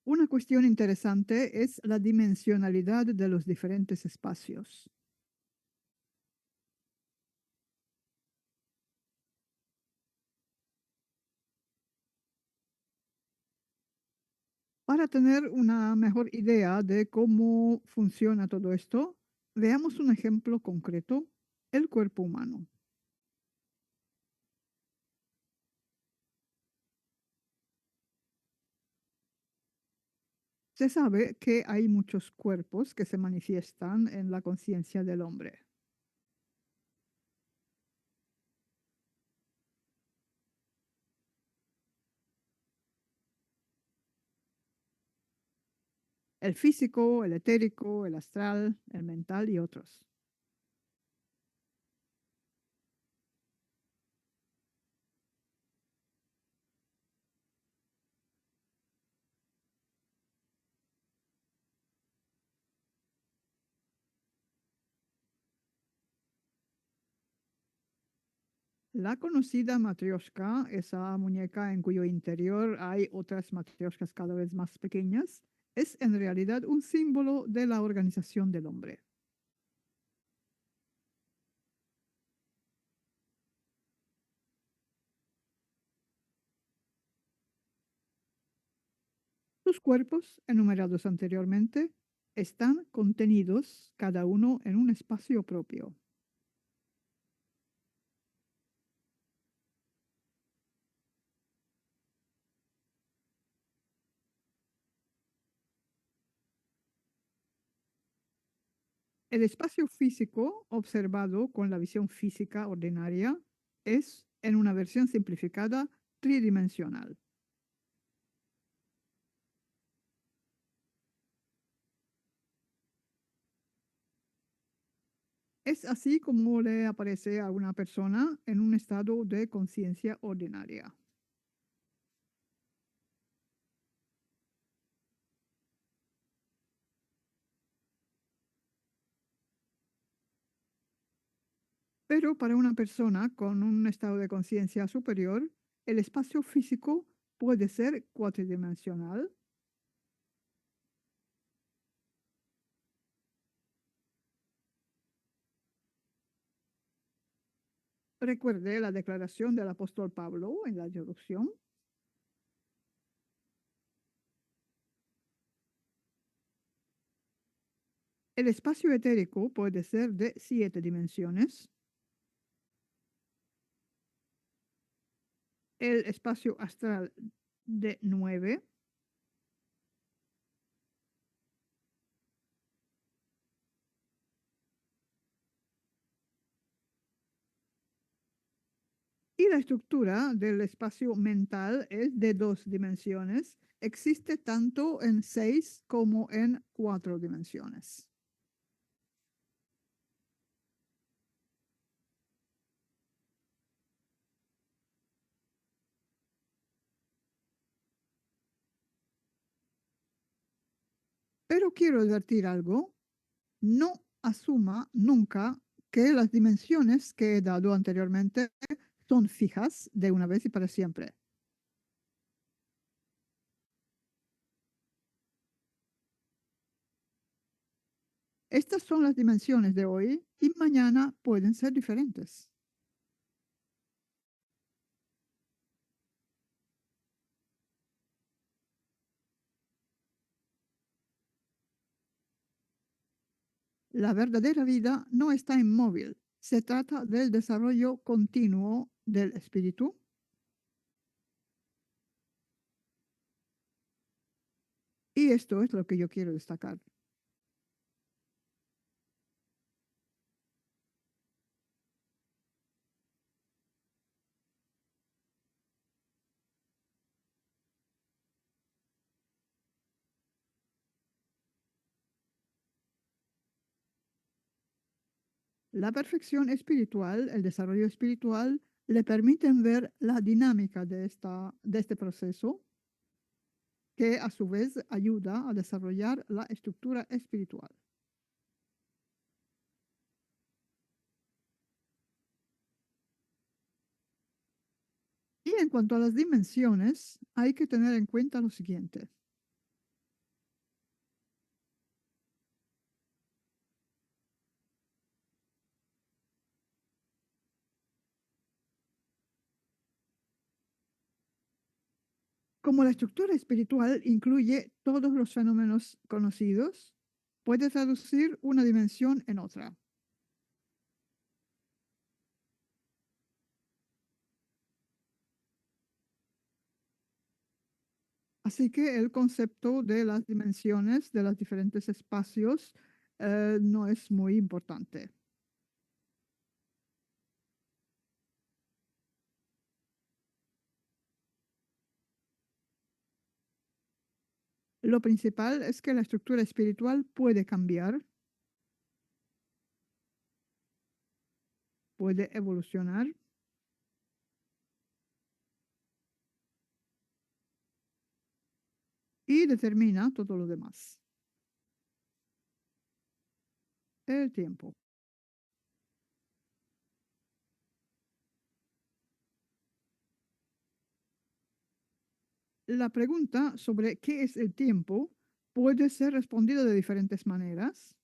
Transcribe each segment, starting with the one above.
Una cuestión interesante es la dimensionalidad de los diferentes espacios. Para tener una mejor idea de cómo funciona todo esto, veamos un ejemplo concreto, el cuerpo humano. Se sabe que hay muchos cuerpos que se manifiestan en la conciencia del hombre. El físico, el etérico, el astral, el mental y otros. La conocida matrioshka, esa muñeca en cuyo interior hay otras matrioshkas cada vez más pequeñas, es en realidad un símbolo de la organización del hombre. Sus cuerpos, enumerados anteriormente, están contenidos cada uno en un espacio propio. El espacio físico observado con la visión física ordinaria es, en una versión simplificada, tridimensional. Es así como le aparece a una persona en un estado de conciencia ordinaria. Pero para una persona con un estado de conciencia superior, el espacio físico puede ser cuatridimensional. Recuerde la declaración del apóstol Pablo en la introducción. El espacio etérico puede ser de 7 dimensiones, el espacio astral de 9 y la estructura del espacio mental es de 2 dimensiones. Existe tanto en 6 como en 4 dimensiones. Pero quiero advertir algo, no asuma nunca que las dimensiones que he dado anteriormente son fijas de una vez y para siempre. Estas son las dimensiones de hoy y mañana pueden ser diferentes. La verdadera vida no está inmóvil. Se trata del desarrollo continuo del espíritu y esto es lo que yo quiero destacar. La perfección espiritual, el desarrollo espiritual, le permiten ver la dinámica de este proceso que a su vez ayuda a desarrollar la estructura espiritual. Y en cuanto a las dimensiones, hay que tener en cuenta lo siguiente. Como la estructura espiritual incluye todos los fenómenos conocidos, puede traducir una dimensión en otra. Así que el concepto de las dimensiones de los diferentes espacios no es muy importante. Lo principal es que la estructura espiritual puede cambiar, puede evolucionar y determina todo lo demás. El tiempo. La pregunta sobre qué es el tiempo puede ser respondida de diferentes maneras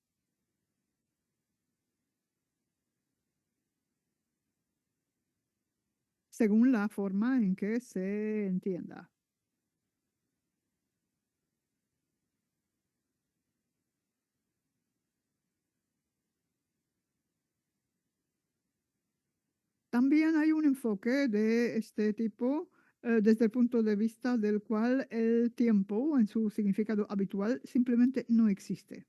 según la forma en que se entienda. También hay un enfoque de este tipo desde el punto de vista del cual el tiempo, en su significado habitual, simplemente no existe.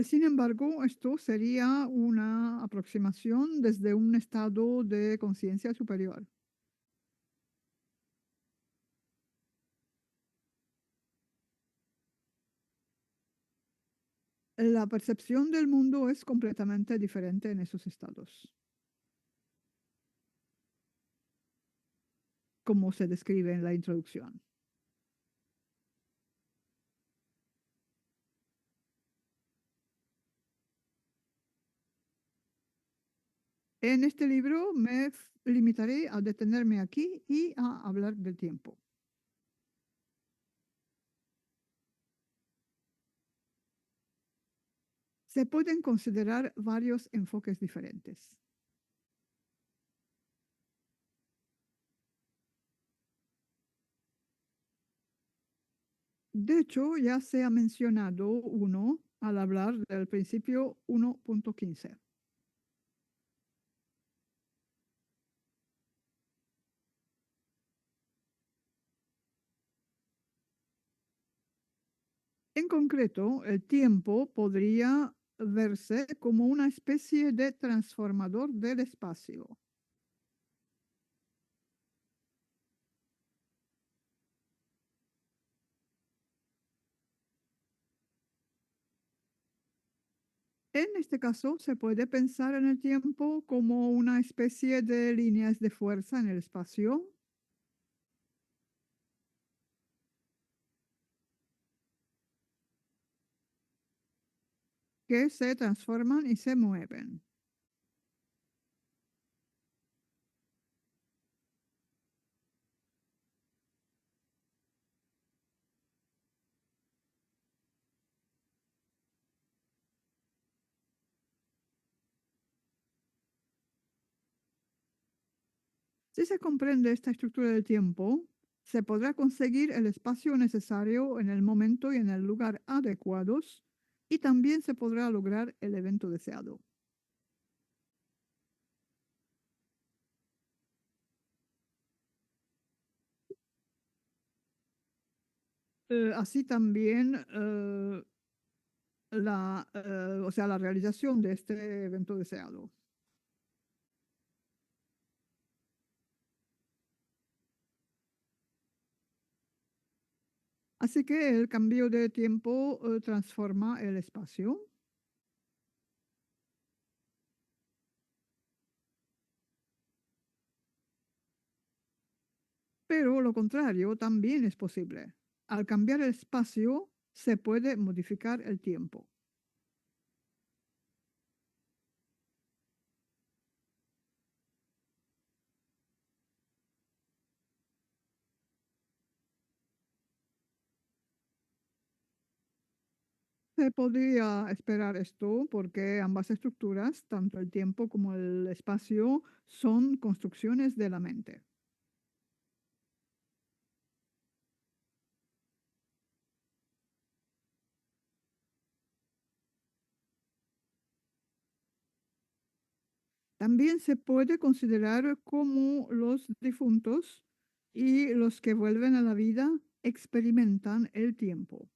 Sin embargo, esto sería una aproximación desde un estado de conciencia superior. La percepción del mundo es completamente diferente en esos estados, como se describe en la introducción. En este libro limitaré a detenerme aquí y a hablar del tiempo. Se pueden considerar varios enfoques diferentes. De hecho, ya se ha mencionado uno al hablar del principio 1.15. En concreto, el tiempo podría verse como una especie de transformador del espacio. En este caso, se puede pensar en el tiempo como una especie de líneas de fuerza en el espacio que se transforman y se mueven. Si se comprende esta estructura del tiempo, se podrá conseguir el espacio necesario en el momento y en el lugar adecuados y también se podrá lograr el evento deseado. Así también o sea, la realización de este evento deseado. Así que el cambio de tiempo transforma el espacio, pero lo contrario también es posible. Al cambiar el espacio, se puede modificar el tiempo. Se podría esperar esto porque ambas estructuras, tanto el tiempo como el espacio, son construcciones de la mente. También se puede considerar como los difuntos y los que vuelven a la vida experimentan el tiempo.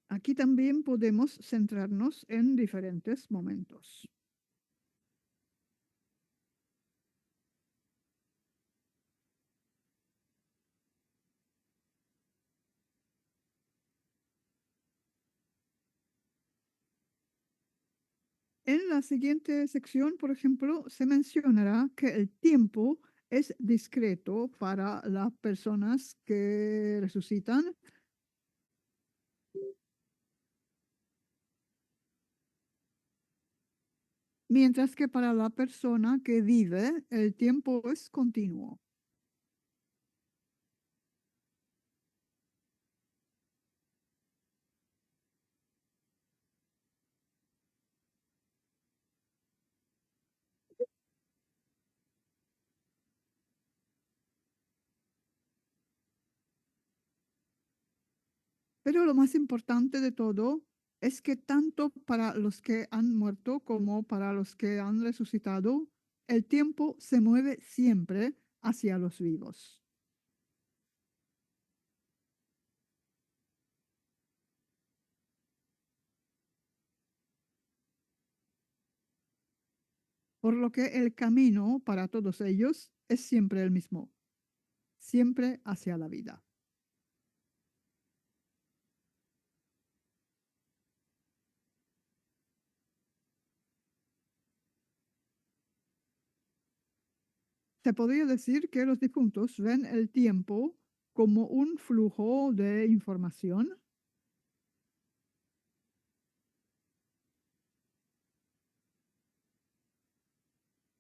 Aquí también podemos centrarnos en diferentes momentos. En la siguiente sección, por ejemplo, se mencionará que el tiempo es discreto para las personas que resucitan, mientras que para la persona que vive el tiempo es continuo. Pero lo más importante de todo es que tanto para los que han muerto como para los que han resucitado, el tiempo se mueve siempre hacia los vivos. Por lo que el camino para todos ellos es siempre el mismo, siempre hacia la vida. Se podría decir que los difuntos ven el tiempo como un flujo de información,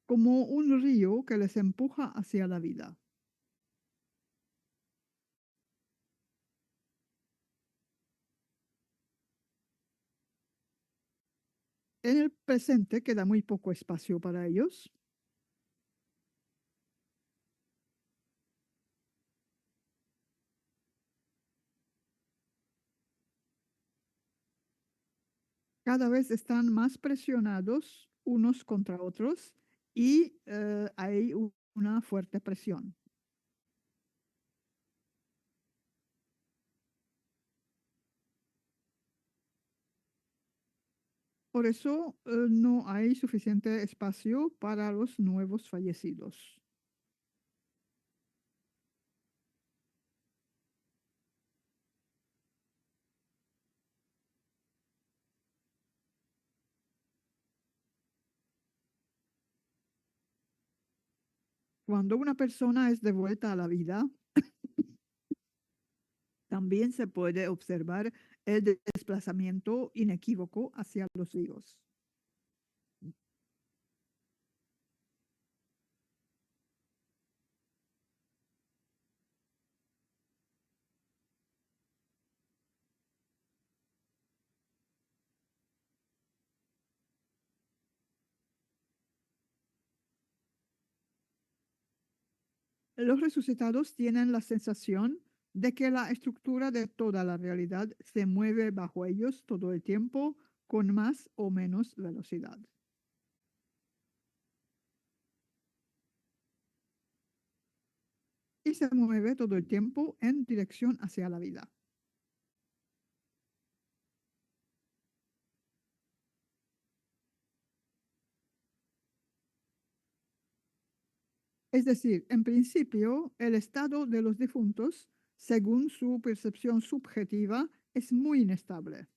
como un río que les empuja hacia la vida. En el presente queda muy poco espacio para ellos. Cada vez están más presionados unos contra otros y hay una fuerte presión. Por eso no hay suficiente espacio para los nuevos fallecidos. Cuando una persona es devuelta a la vida, también se puede observar el desplazamiento inequívoco hacia los vivos. Los resucitados tienen la sensación de que la estructura de toda la realidad se mueve bajo ellos todo el tiempo con más o menos velocidad. Y se mueve todo el tiempo en dirección hacia la vida. Es decir, en principio, el estado de los difuntos, según su percepción subjetiva, es muy inestable.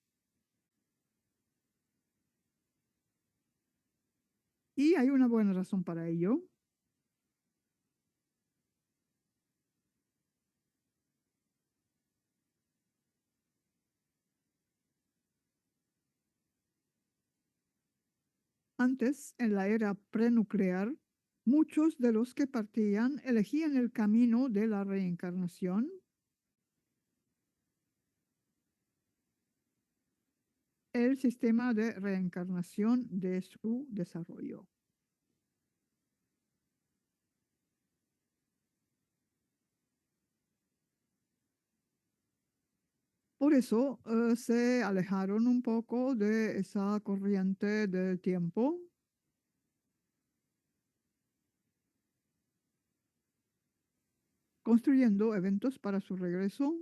Y hay una buena razón para ello. Antes, en la era prenuclear, Muchos de los que partían elegían el camino de la reencarnación, el sistema de reencarnación de su desarrollo. Por eso se alejaron un poco de esa corriente del tiempo, construyendo eventos para su regreso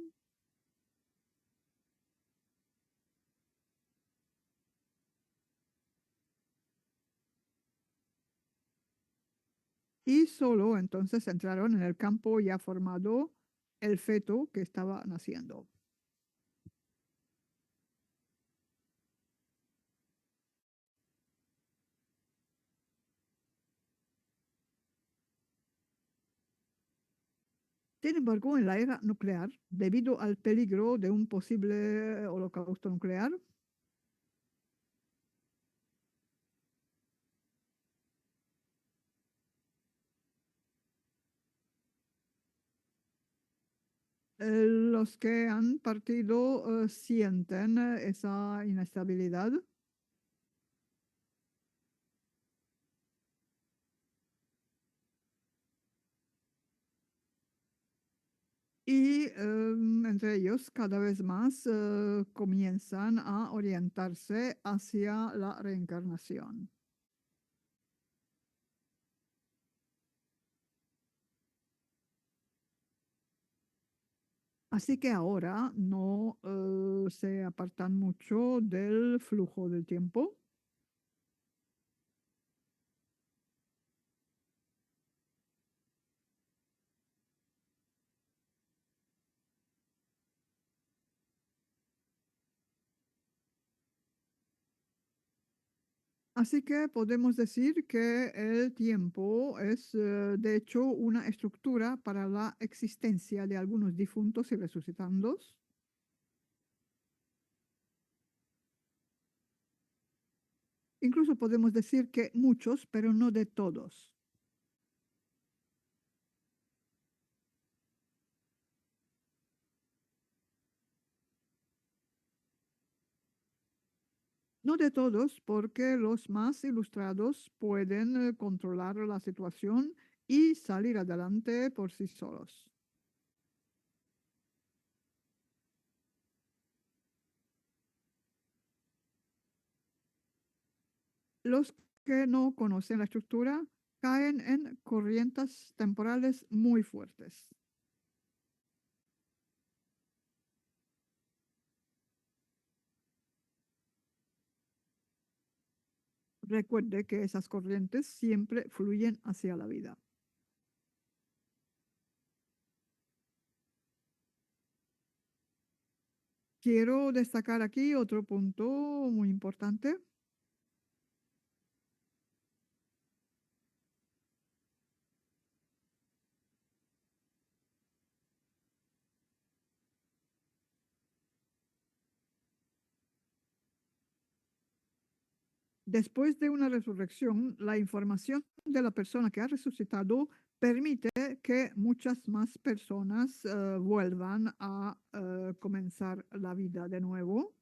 y solo entonces entraron en el campo ya formado el feto que estaba naciendo. Sin embargo, en la era nuclear, debido al peligro de un posible holocausto nuclear, los que han partido sienten esa inestabilidad y entre ellos cada vez más comienzan a orientarse hacia la reencarnación. Así que ahora no se apartan mucho del flujo del tiempo. Así que podemos decir que el tiempo es, de hecho, una estructura para la existencia de algunos difuntos y resucitandos. Incluso podemos decir que muchos, pero no de todos. No de todos, porque los más ilustrados pueden controlar la situación y salir adelante por sí solos. Los que no conocen la estructura caen en corrientes temporales muy fuertes. Recuerde que esas corrientes siempre fluyen hacia la vida. Quiero destacar aquí otro punto muy importante. Después de una resurrección, la información de la persona que ha resucitado permite que muchas más personas vuelvan a comenzar la vida de nuevo.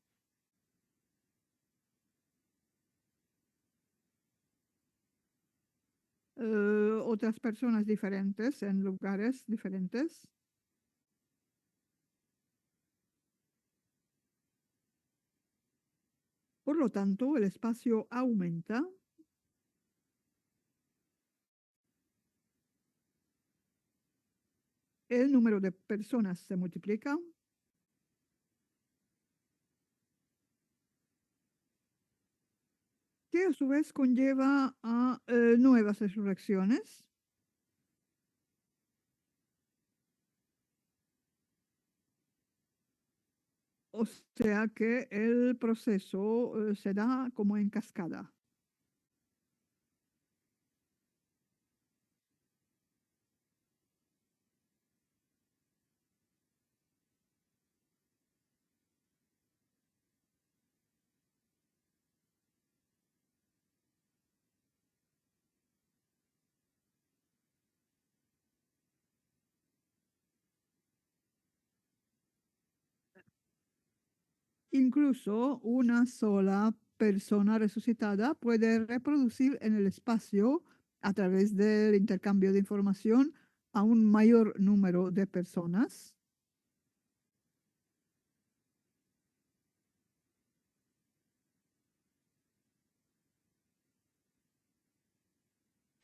Otras personas diferentes en lugares diferentes. Por lo tanto, el espacio aumenta, el número de personas se multiplica, que a su vez conlleva a nuevas resurrecciones. O sea que el proceso se da como en cascada. Incluso una sola persona resucitada puede reproducir en el espacio a través del intercambio de información a un mayor número de personas.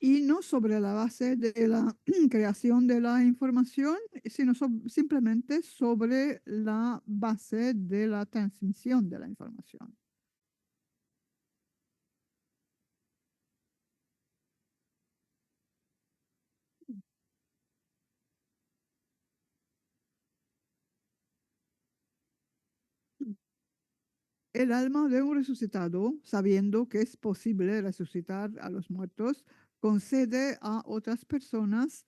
Y no sobre la base de la creación de la información, sino simplemente sobre la base de la transmisión de la información. El alma de un resucitado, sabiendo que es posible resucitar a los muertos, concede a otras personas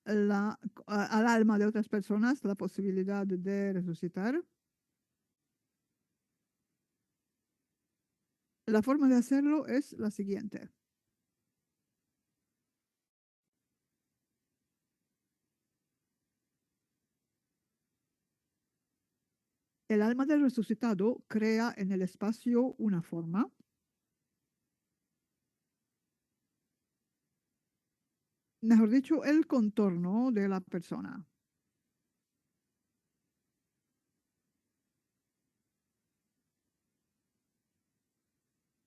al alma de otras personas la posibilidad de resucitar. La forma de hacerlo es la siguiente. El alma del resucitado crea en el espacio una forma, mejor dicho, el contorno de la persona.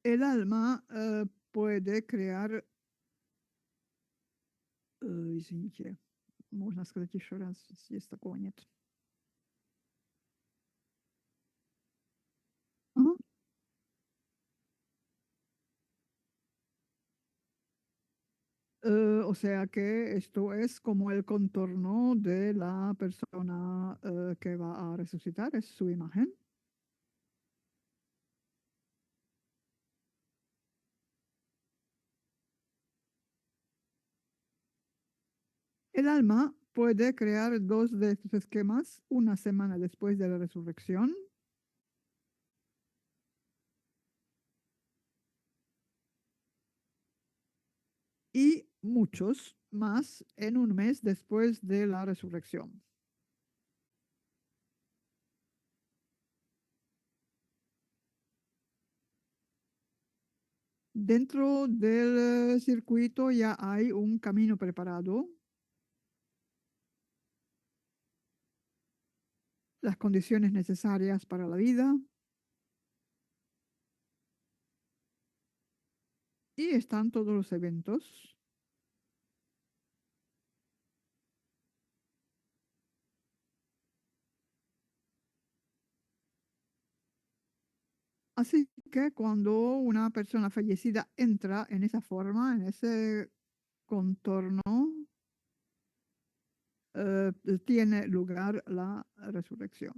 El alma puede crear, извините, можно сказать еще раз, здесь такого нет. Ajá. O sea que esto es como el contorno de la persona que va a resucitar, es su imagen. El alma puede crear dos de estos esquemas una semana después de la resurrección y muchos más en un mes después de la resurrección. Dentro del circuito ya hay un camino preparado, las condiciones necesarias para la vida y están todos los eventos. Así que cuando una persona fallecida entra en esa forma, en ese contorno, tiene lugar la resurrección.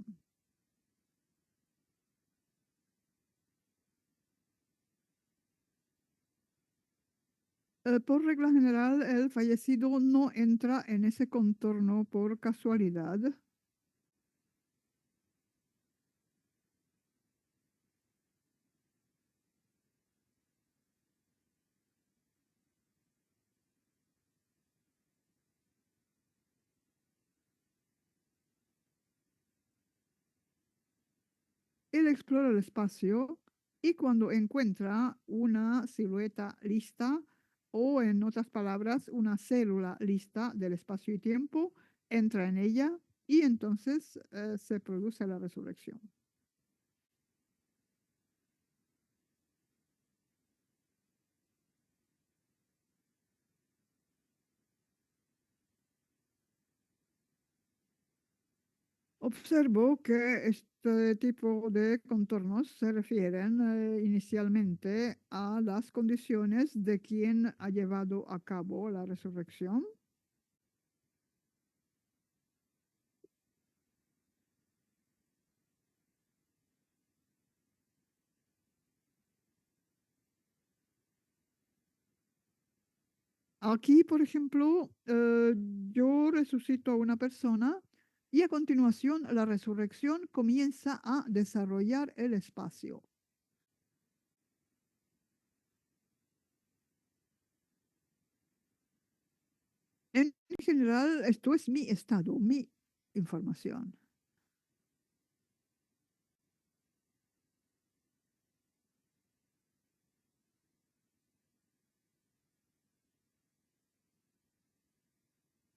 Por regla general, el fallecido no entra en ese contorno por casualidad. Él explora el espacio y cuando encuentra una silueta lista, o en otras palabras, una célula lista del espacio y tiempo, entra en ella y entonces se produce la resurrección. Observo que este tipo de contornos se refieren inicialmente a las condiciones de quien ha llevado a cabo la resurrección. Aquí, por ejemplo, yo resucito a una persona y a continuación la resurrección comienza a desarrollar el espacio. En general, esto es mi estado, mi información.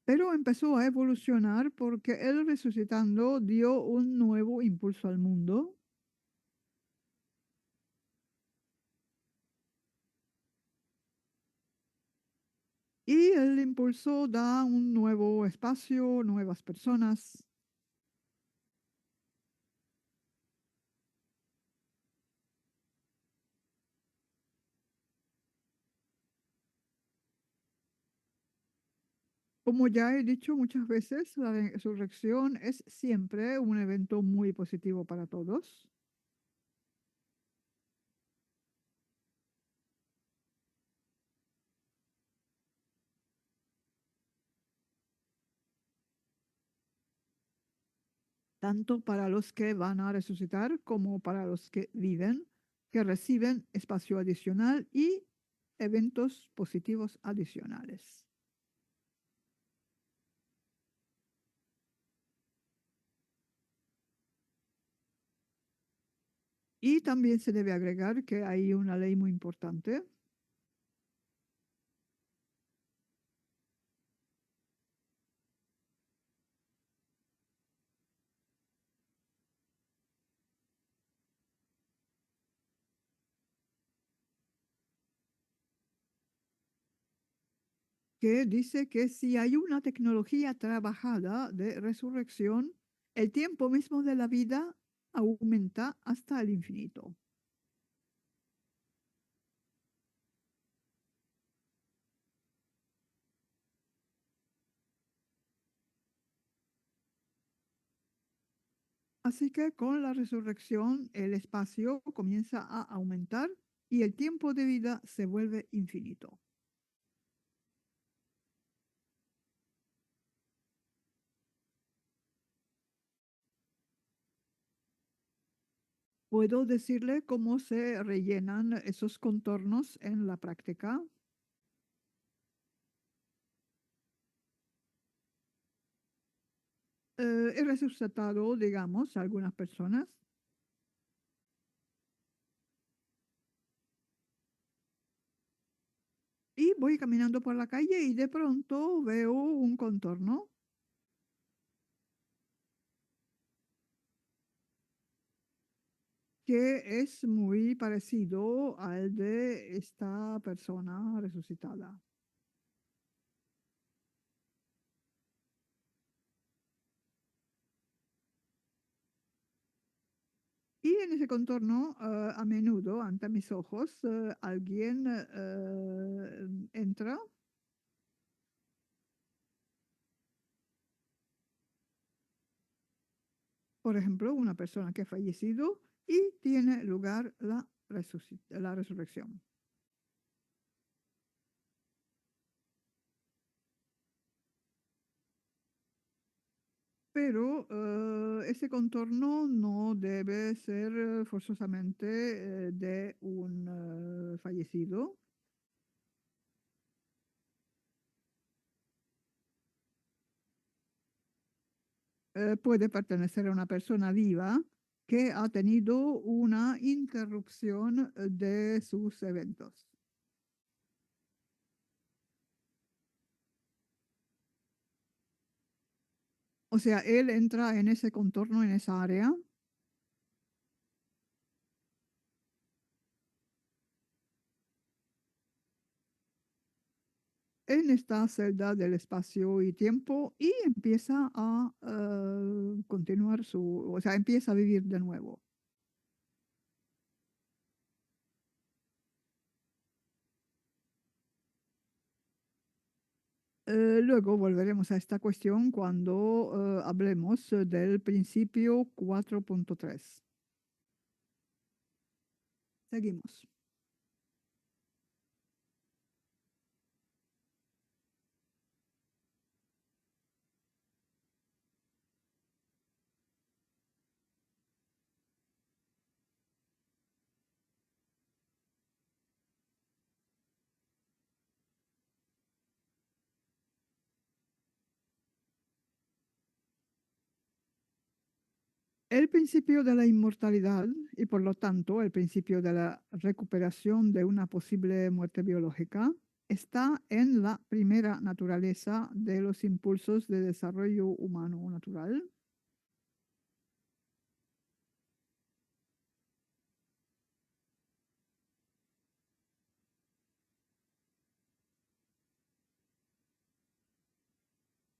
pero empezó a evolucionar porque él resucitando dio un nuevo impulso al mundo y el impulso da un nuevo espacio, nuevas personas. Como ya he dicho muchas veces, la resurrección es siempre un evento muy positivo para todos. Tanto para los que van a resucitar como para los que viven, que reciben espacio adicional y eventos positivos adicionales. Y también se debe agregar que hay una ley muy importante que dice que si hay una tecnología trabajada de resurrección, el tiempo mismo de la vida aumenta hasta el infinito. Así que con la resurrección el espacio comienza a aumentar y el tiempo de vida se vuelve infinito. ¿Puedo decirle cómo se rellenan esos contornos en la práctica? He resucitado, digamos, a algunas personas y voy caminando por la calle y de pronto veo un contorno que es muy parecido al de esta persona resucitada. Y en ese contorno, a menudo, ante mis ojos, alguien entra, por ejemplo, una persona que ha fallecido y tiene lugar la resurrección. Pero ese contorno no debe ser forzosamente de un fallecido. Puede pertenecer a una persona viva que ha tenido una interrupción de sus eventos. O sea, él entra en ese contorno, en esa área, en esta celda del espacio y tiempo y empieza a continuar o sea, empieza a vivir de nuevo. Luego volveremos a esta cuestión cuando hablemos del principio 4.3. Seguimos. El principio de la inmortalidad y por lo tanto el principio de la recuperación de una posible muerte biológica está en la primera naturaleza de los impulsos de desarrollo humano natural.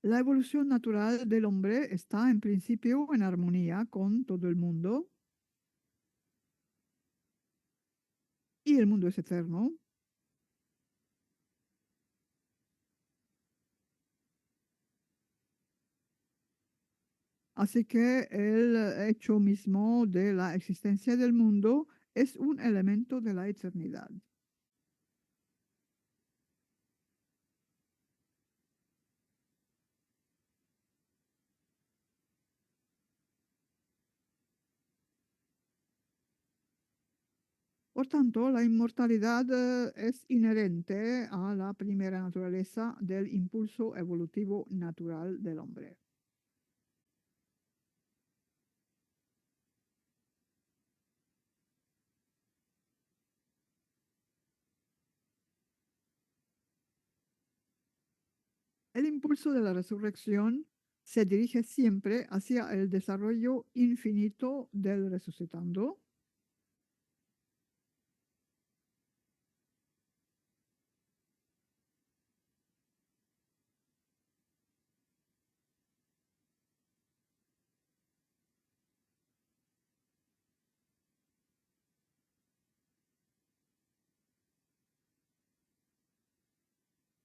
La evolución natural del hombre está en principio en armonía con todo el mundo y el mundo es eterno. Así que el hecho mismo de la existencia del mundo es un elemento de la eternidad. Por tanto, la inmortalidad es inherente a la primera naturaleza del impulso evolutivo natural del hombre. El impulso de la resurrección se dirige siempre hacia el desarrollo infinito del resucitando.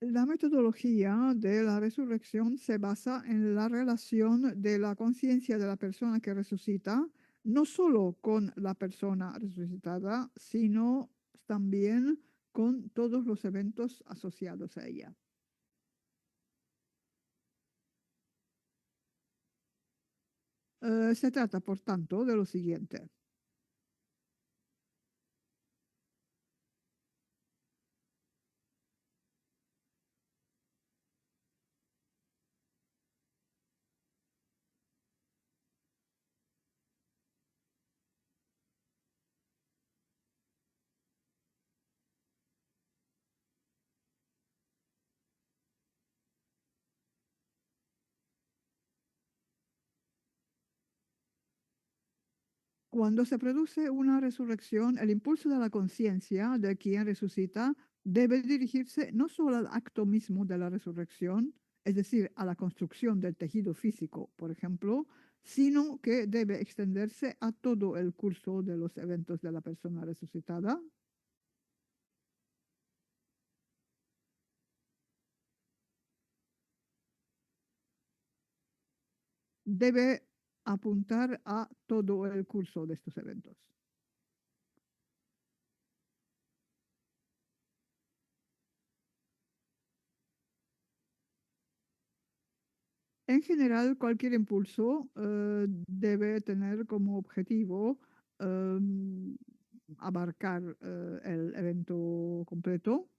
La metodología de la resurrección se basa en la relación de la conciencia de la persona que resucita, no solo con la persona resucitada, sino también con todos los eventos asociados a ella. Se trata, por tanto, de lo siguiente. Cuando se produce una resurrección, el impulso de la conciencia de quien resucita debe dirigirse no solo al acto mismo de la resurrección, es decir, a la construcción del tejido físico, por ejemplo, sino que debe extenderse a todo el curso de los eventos de la persona resucitada. Debe apuntar a todo el curso de estos eventos. En general, cualquier impulso debe tener como objetivo em, abarcar el evento completo,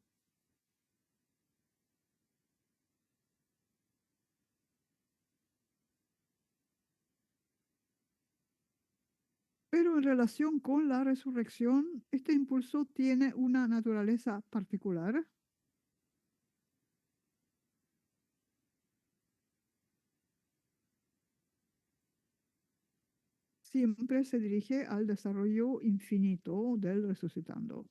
pero en relación con la resurrección, este impulso tiene una naturaleza particular. Siempre se dirige al desarrollo infinito del resucitando.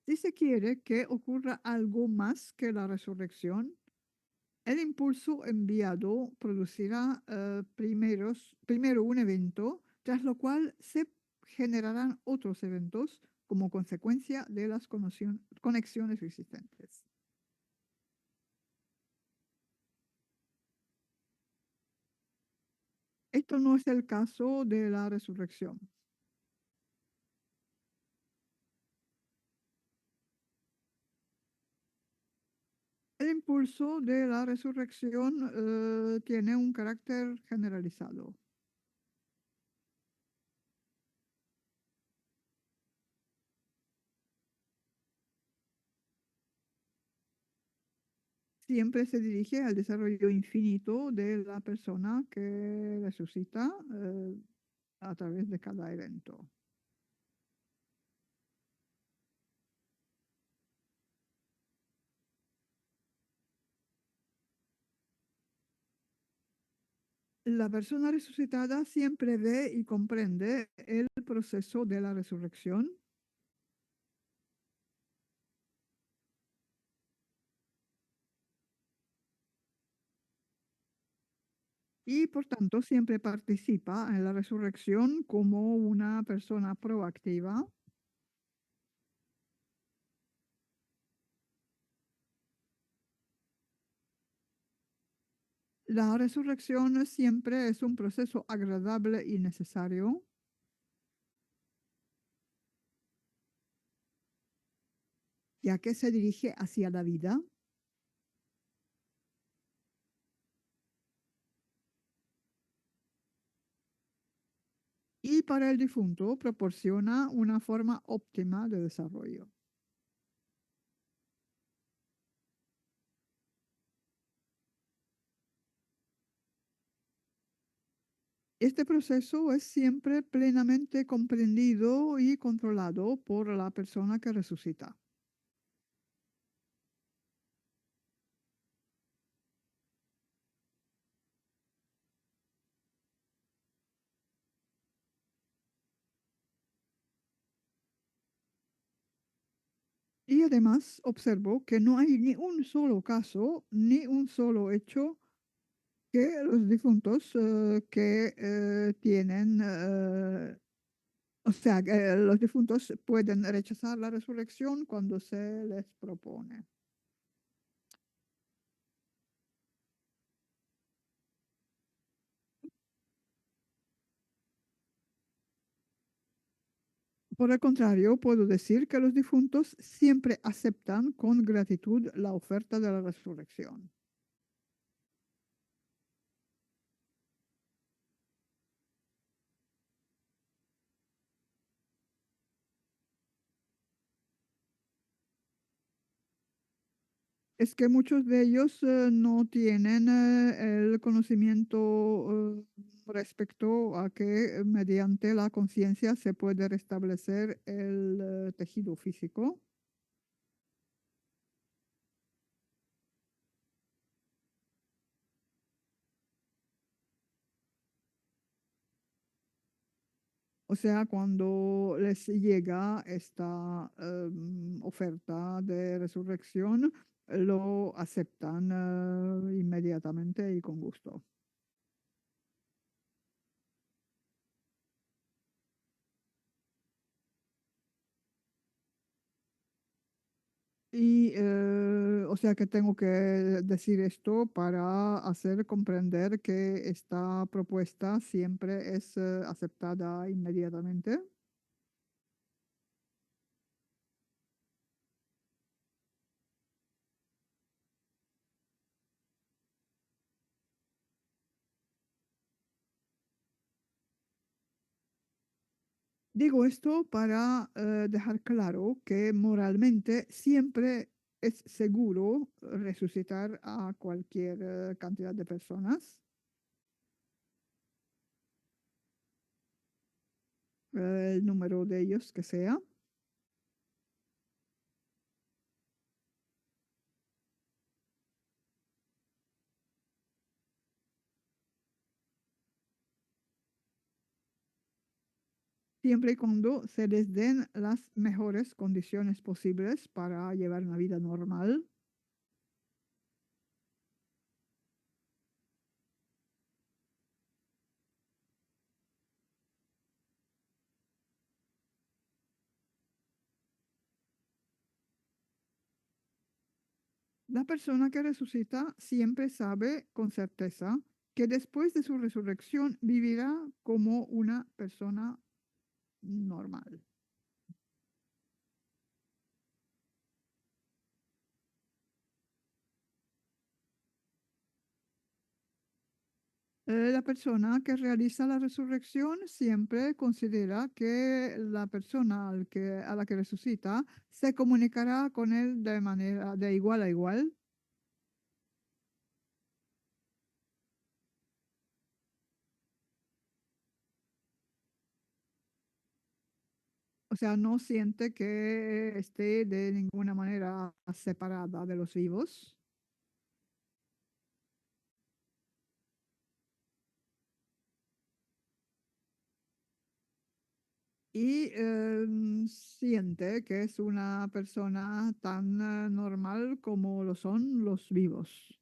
Si se quiere que ocurra algo más que la resurrección, el impulso enviado producirá primero un evento, tras lo cual se generarán otros eventos como consecuencia de las conexiones existentes. Esto no es el caso de la resurrección. El impulso de la resurrección tiene un carácter generalizado. siempre se dirige al desarrollo infinito de la persona que resucita a través de cada evento. La persona resucitada siempre ve y comprende el proceso de la resurrección y por tanto siempre participa en la resurrección como una persona proactiva. La resurrección siempre es un proceso agradable y necesario, ya que se dirige hacia la vida y para el difunto proporciona una forma óptima de desarrollo. Este proceso es siempre plenamente comprendido y controlado por la persona que resucita. Y además observo que no hay ni un solo caso, ni un solo hecho que los difuntos que tienen, o sea, que los difuntos pueden rechazar la resurrección cuando se les propone. Por el contrario, puedo decir que los difuntos siempre aceptan con gratitud la oferta de la resurrección. Es que muchos de ellos no tienen el conocimiento respecto a que mediante la conciencia se puede restablecer el tejido físico. O sea, cuando les llega esta oferta de resurrección, lo aceptan inmediatamente y con gusto. Y, o sea que tengo que decir esto para hacer comprender que esta propuesta siempre es aceptada inmediatamente. Digo esto para dejar claro que moralmente siempre es seguro resucitar a cualquier cantidad de personas, el número de ellos que sea, siempre y cuando se les den las mejores condiciones posibles para llevar una vida normal. La persona que resucita siempre sabe con certeza que después de su resurrección vivirá como una persona normal. La persona que realiza la resurrección siempre considera que la persona a la que resucita se comunicará con él de manera de igual a igual. O sea, no siente que esté de ninguna manera separada de los vivos. Y siente que es una persona tan normal como lo son los vivos.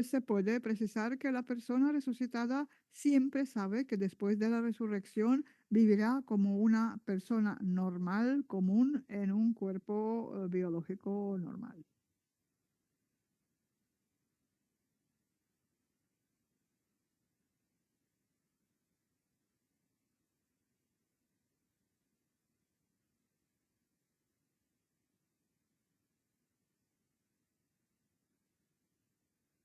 Se puede precisar que la persona resucitada siempre sabe que después de la resurrección vivirá como una persona normal, común, en un cuerpo biológico normal.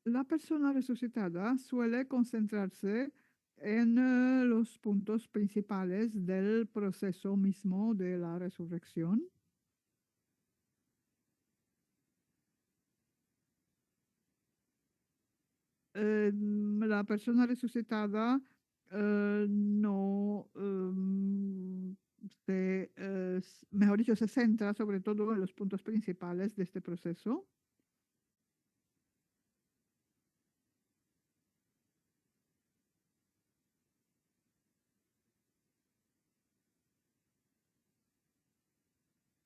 La persona resucitada suele concentrarse en los puntos principales del proceso mismo de la resurrección. La persona resucitada no mejor dicho, se centra sobre todo en los puntos principales de este proceso.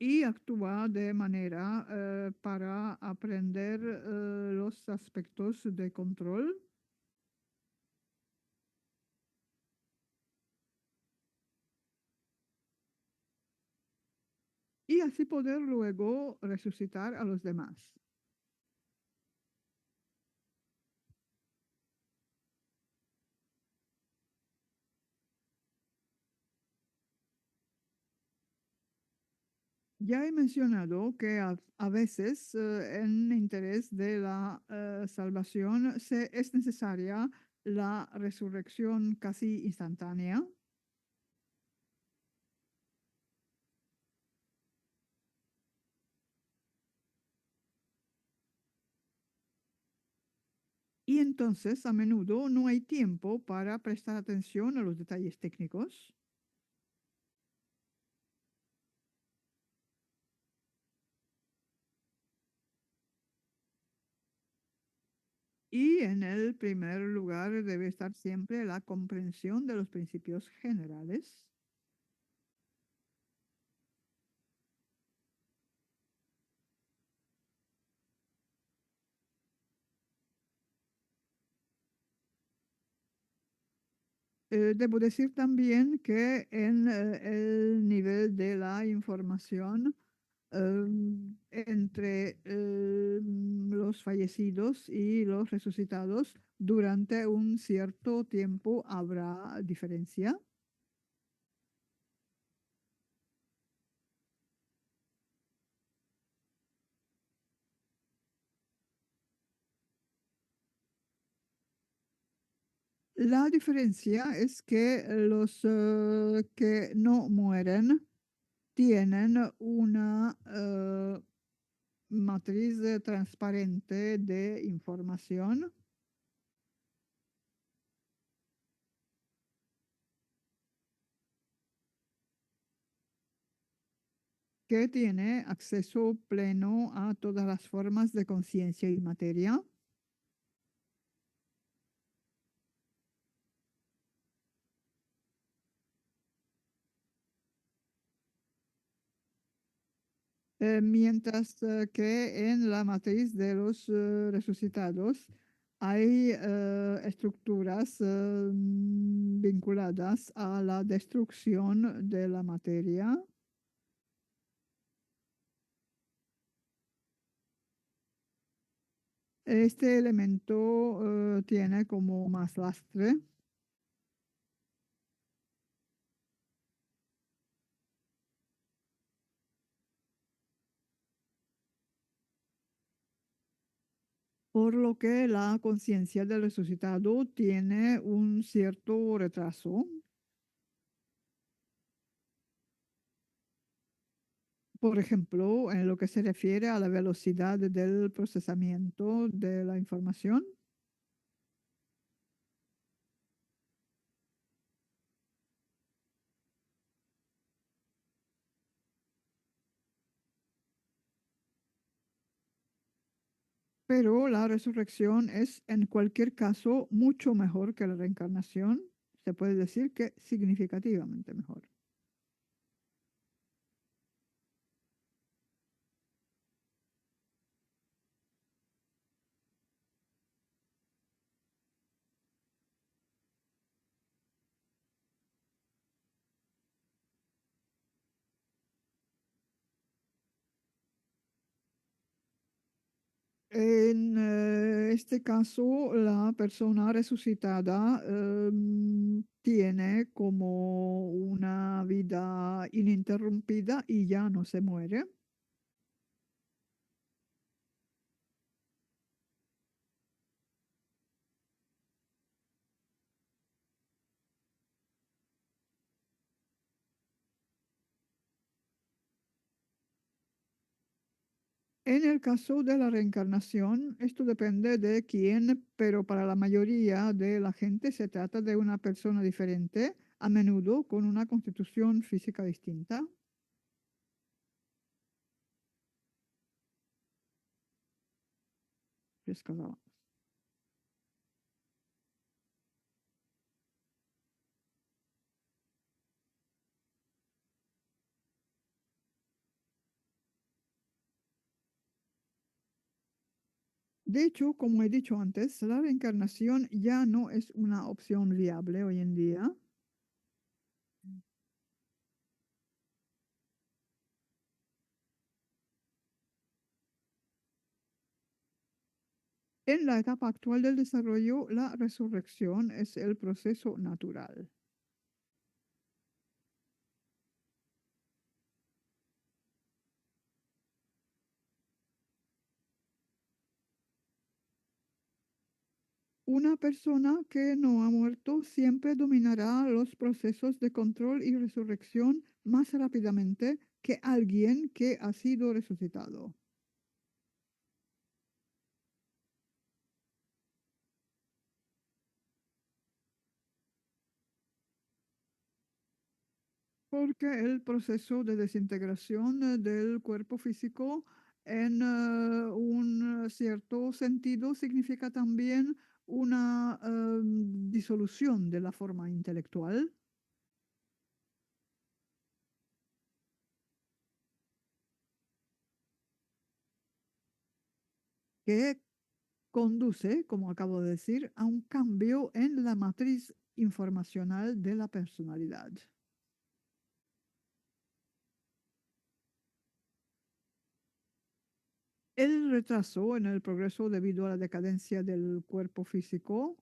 Y actúa de manera para aprender los aspectos de control y así poder luego resucitar a los demás. Ya he mencionado que a veces en interés de la salvación es necesaria la resurrección casi instantánea. Y entonces a menudo no hay tiempo para prestar atención a los detalles técnicos. Y en el primer lugar debe estar siempre la comprensión de los principios generales. Debo decir también que en el nivel de la información entre los fallecidos y los resucitados, durante un cierto tiempo habrá diferencia. La diferencia es que los que no mueren tienen una matriz transparente de información que tiene acceso pleno a todas las formas de conciencia y materia. Mientras que en la matriz de los resucitados hay estructuras vinculadas a la destrucción de la materia. Este elemento tiene como más lastre, por lo que la conciencia del resucitado tiene un cierto retraso. Por ejemplo, en lo que se refiere a la velocidad del procesamiento de la información, pero la resurrección es en cualquier caso mucho mejor que la reencarnación. Se puede decir que significativamente mejor. En este caso, la persona resucitada tiene como una vida ininterrumpida y ya no se muere. En el caso de la reencarnación, esto depende de quién, pero para la mayoría de la gente se trata de una persona diferente, a menudo con una constitución física distinta. Pescador. De hecho, como he dicho antes, la reencarnación ya no es una opción viable hoy en día. En la etapa actual del desarrollo, la resurrección es el proceso natural. Una persona que no ha muerto siempre dominará los procesos de control y resurrección más rápidamente que alguien que ha sido resucitado, porque el proceso de desintegración del cuerpo físico en un cierto sentido significa también una disolución de la forma intelectual. Que conduce, como acabo de decir, a un cambio en la matriz informacional de la personalidad. El retraso en el progreso debido a la decadencia del cuerpo físico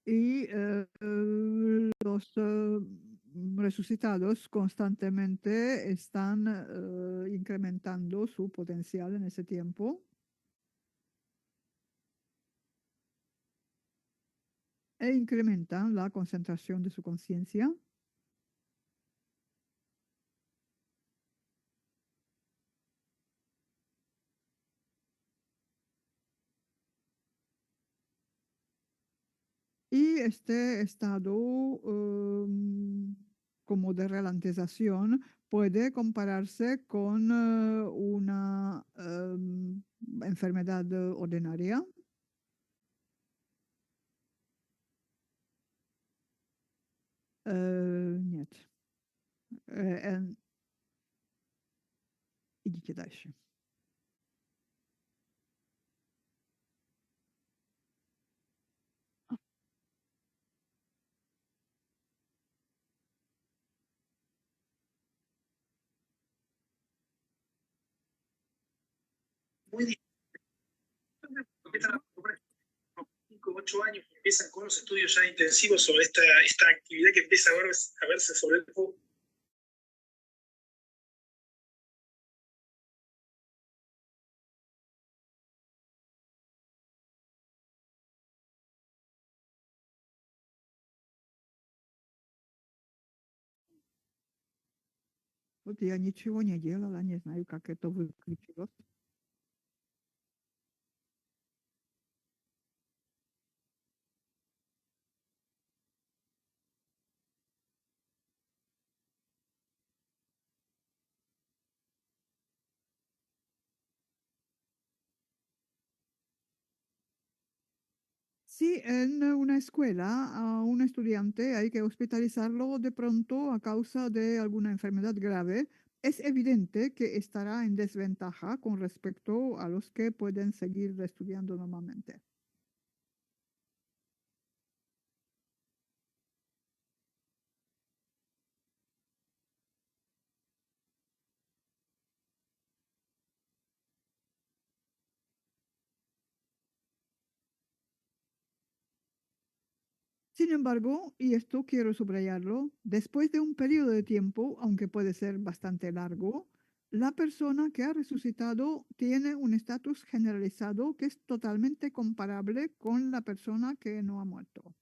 y los resucitados constantemente están incrementando su potencial en ese tiempo e incrementan la concentración de su conciencia. Y este estado como de ralentización puede compararse con una enfermedad ordinaria. Нет. En- Идите дальше. Muy difícil. 5 u 8 años que empiezan con los estudios ya intensivos sobre esta actividad que empieza a verse sobre el От я ничего не делала, не знаю, как это выключилось. Sí, en una escuela a un estudiante hay que hospitalizarlo de pronto a causa de alguna enfermedad grave. Es evidente que estará en desventaja con respecto a los que pueden seguir estudiando normalmente. Sin embargo, y esto quiero subrayarlo, después de un periodo de tiempo, aunque puede ser bastante largo, la persona que ha resucitado tiene un estatus generalizado que es totalmente comparable con la persona que no ha muerto.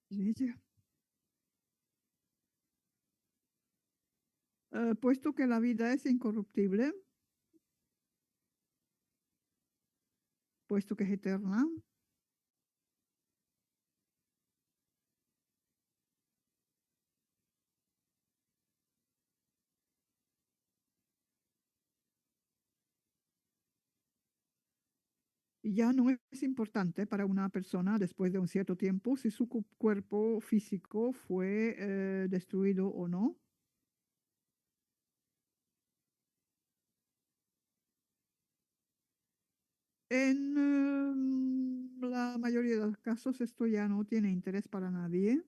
Sí. Puesto que la vida es incorruptible, puesto que es eterna, ya no es importante para una persona después de un cierto tiempo si su cuerpo físico fue destruido o no. En la mayoría de los casos esto ya no tiene interés para nadie,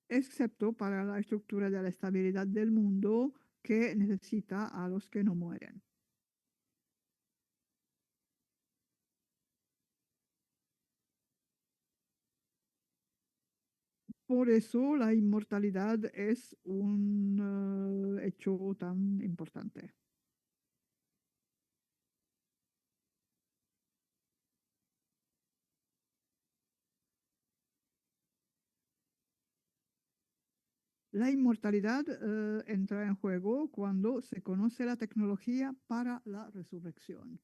excepto para la estructura de la estabilidad del mundo que necesita a los que no mueren. Por eso la inmortalidad es un hecho tan importante. La inmortalidad entra en juego cuando se conoce la tecnología para la resurrección.